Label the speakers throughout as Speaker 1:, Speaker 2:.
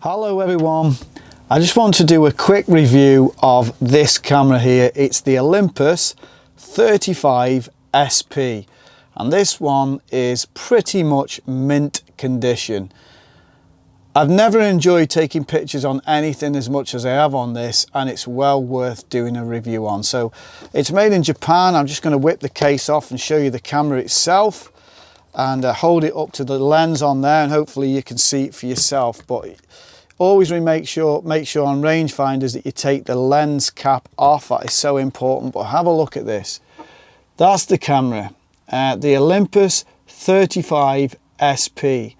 Speaker 1: Hello everyone, I just want to do a quick review of this camera here. It's the Olympus 35 SP and this one is pretty much mint condition. I've never enjoyed taking pictures on anything as much as I have on this, and it's well worth doing a review on. So it's made in Japan. I'm just going to whip the case off and show you the camera itself and hold it up to the lens on there, and hopefully you can see it for yourself. But always make sure on rangefinders that you take the lens cap off. That is so important. But have a look at this. That's the camera, the Olympus 35 SP.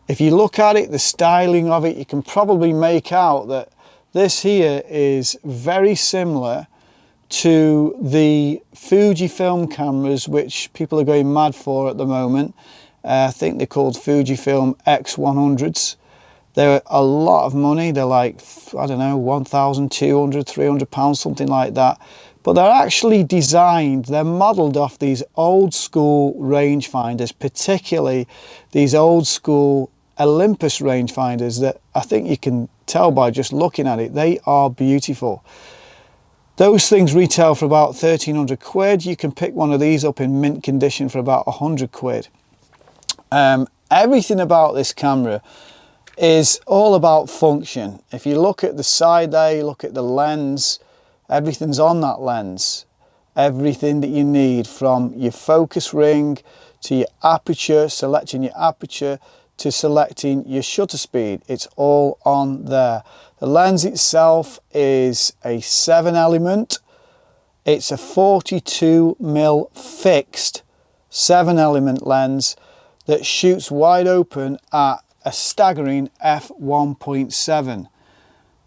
Speaker 1: If you look at it, the styling of it, you can probably make out that this here is very similar to the Fujifilm cameras, which people are going mad for at the moment. I think they're called Fujifilm X100s. They're a lot of money. They're like, I don't know, 1,200, 300 pounds, something like that. But they're actually designed, they're modelled off these old school rangefinders, particularly these old school Olympus rangefinders that I think you can tell by just looking at it. They are beautiful. Those things retail for about 1,300 quid. You can pick one of these up in mint condition for about 100 quid. Everything about this camera is all about function. If you look at the side there, you look at the lens, everything's on that lens. Everything that you need, from your focus ring to your aperture, selecting your aperture, to selecting your shutter speed, it's all on there. The lens itself is a 7 element. It's a 42mm fixed 7 element lens that shoots wide open at a staggering f1.7.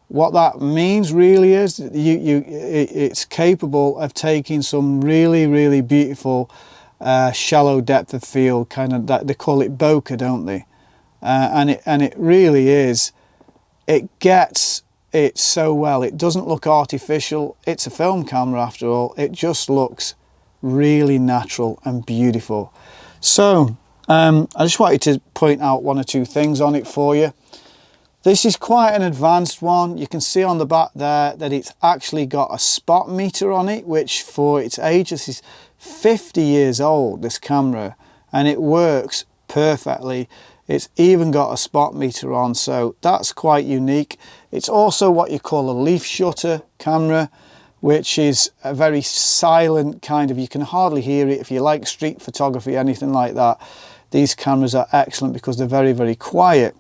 Speaker 1: What that means really is that it's capable of taking some really beautiful shallow depth of field, kind of that they call it bokeh, don't they? And it really is. It gets it so well. It doesn't look artificial. It's a film camera after all. It just looks really natural and beautiful. So I just wanted to point out one or two things on it for you. This is quite an advanced one. You can see on the back there that it's actually got a spot meter on it, which for its age, this is 50 years old, this camera, and it works perfectly. It's even got a spot meter on, so that's quite unique. It's also what you call a leaf shutter camera, which is a very silent kind of, you can hardly hear it. If you like street photography, anything like that, these cameras are excellent because they're very quiet.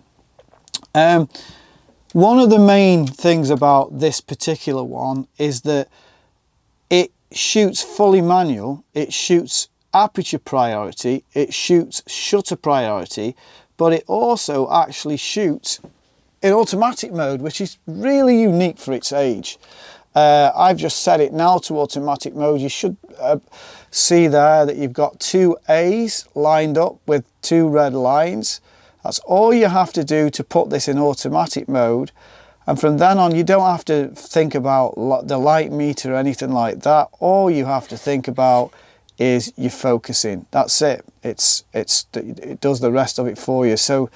Speaker 1: One of the main things about this particular one is that it shoots fully manual. It shoots aperture priority, it shoots shutter priority, but it also actually shoots in automatic mode, which is really unique for its age. I've just set it now to automatic mode. You should see there that you've got two A's lined up with two red lines. That's all you have to do to put this in automatic mode, and from then on you don't have to think about the light meter or anything like that. All you have to think about is your focusing. That's it. It does the rest of it for you. So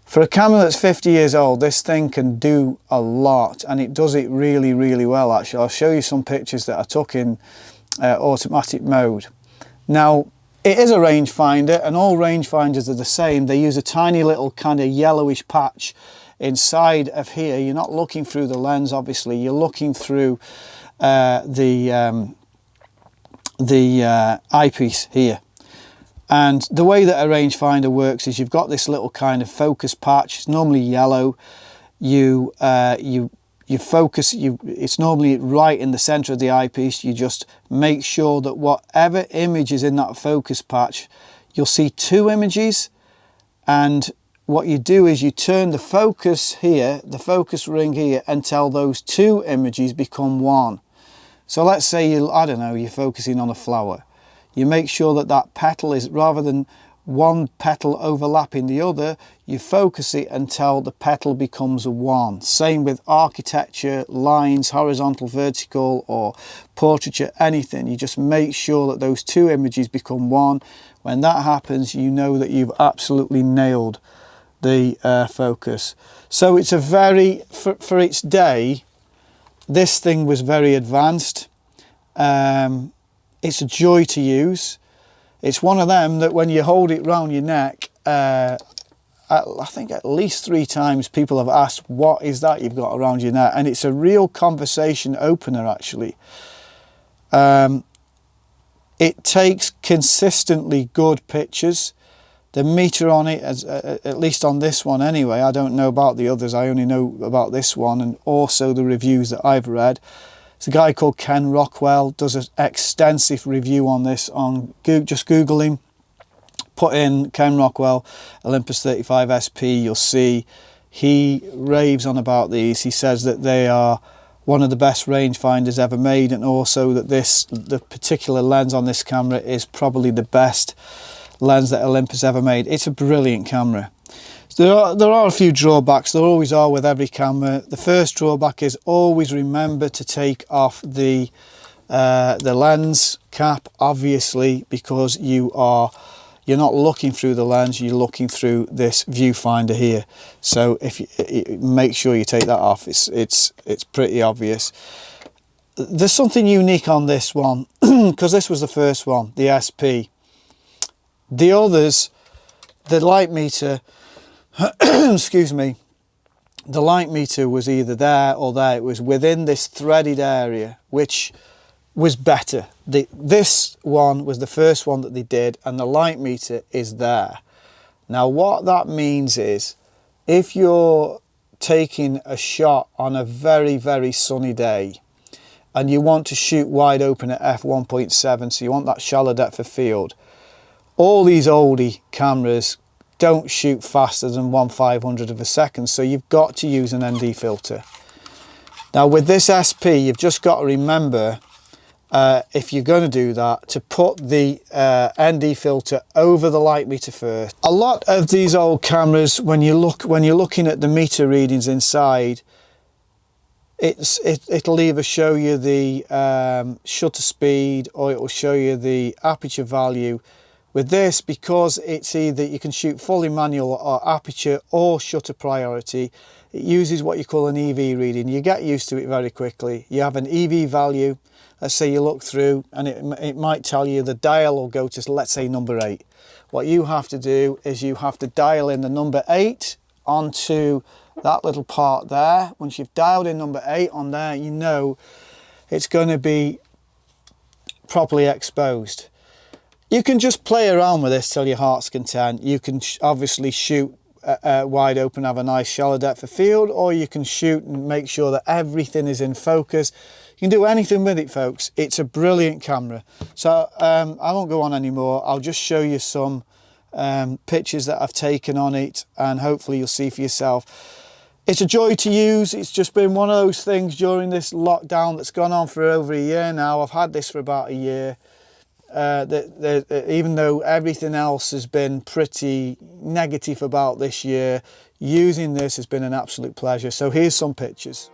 Speaker 1: for a camera that's 50 years old, this thing can do a lot, and it does it really well. Actually, I'll show you some pictures that I took in automatic mode. Now, it is a rangefinder, and all rangefinders are the same. They use a tiny little kind of yellowish patch inside of here. You're not looking through the lens, obviously. You're looking through the eyepiece here. And the way that a rangefinder works is you've got this little kind of focus patch. It's normally yellow. You focus, it's normally right in the center of the eyepiece. You just make sure that whatever image is in that focus patch, you'll see two images, and what you do is you turn the focus here, the focus ring here, until those two images become one. So let's say you're focusing on a flower. You make sure that that petal is, rather than one petal overlapping the other, you focus it until the petal becomes a one. Same with architecture, lines, horizontal, vertical, or portraiture, anything. You just make sure that those two images become one. When that happens, you know that you've absolutely nailed the focus. So it's a very, for its day, this thing was very advanced. It's a joy to use. It's one of them that when you hold it round your neck, I think at least 3 times people have asked, what is that you've got around your neck? And it's a real conversation opener, actually. It takes consistently good pictures. The meter on it, at least on this one anyway, I don't know about the others, I only know about this one, and also the reviews that I've read. There's a guy called Ken Rockwell, does an extensive review on this. Just Google him, put in Ken Rockwell Olympus 35 SP, you'll see he raves on about these. He says that they are one of the best rangefinders ever made, and also that the particular lens on this camera is probably the best lens that Olympus ever made. It's a brilliant camera. So there are a few drawbacks. There always are with every camera. The first drawback is always remember to take off the lens cap, obviously, because you're not looking through the lens, you're looking through this viewfinder here. So if you make sure you take that off, it's pretty obvious. There's something unique on this one because this was the first one, the SP. The others, the light meter, excuse me, the light meter was either there or there. It was within this threaded area, which was better. This one was the first one that they did, and the light meter is there. Now what that means is, if you're taking a shot on a very, very sunny day and you want to shoot wide open at f1.7, so you want that shallow depth of field, all these oldie cameras don't shoot faster than 1/500 of a second, so you've got to use an ND filter. Now with this SP, you've just got to remember, if you're going to do that, to put the ND filter over the light meter first. A lot of these old cameras, when you're looking at the meter readings inside, it'll either show you the shutter speed or it will show you the aperture value. With this, because it's either you can shoot fully manual or aperture or shutter priority, it uses what you call an EV reading. You get used to it very quickly. You have an EV value. Let's say you look through and it might tell you the dial will go to, let's say, number 8. What you have to do is you have to dial in the number 8 onto that little part there. Once you've dialed in number 8 on there, you know it's going to be properly exposed. You can just play around with this till your heart's content. You can obviously shoot wide open, have a nice shallow depth of field, or you can shoot and make sure that everything is in focus. You can do anything with it, folks. It's a brilliant camera. So I won't go on anymore. I'll just show you some pictures that I've taken on it, and hopefully you'll see for yourself. It's a joy to use. It's just been one of those things during this lockdown that's gone on for over a year now. I've had this for about a year. Even though everything else has been pretty negative about this year, using this has been an absolute pleasure. So here's some pictures.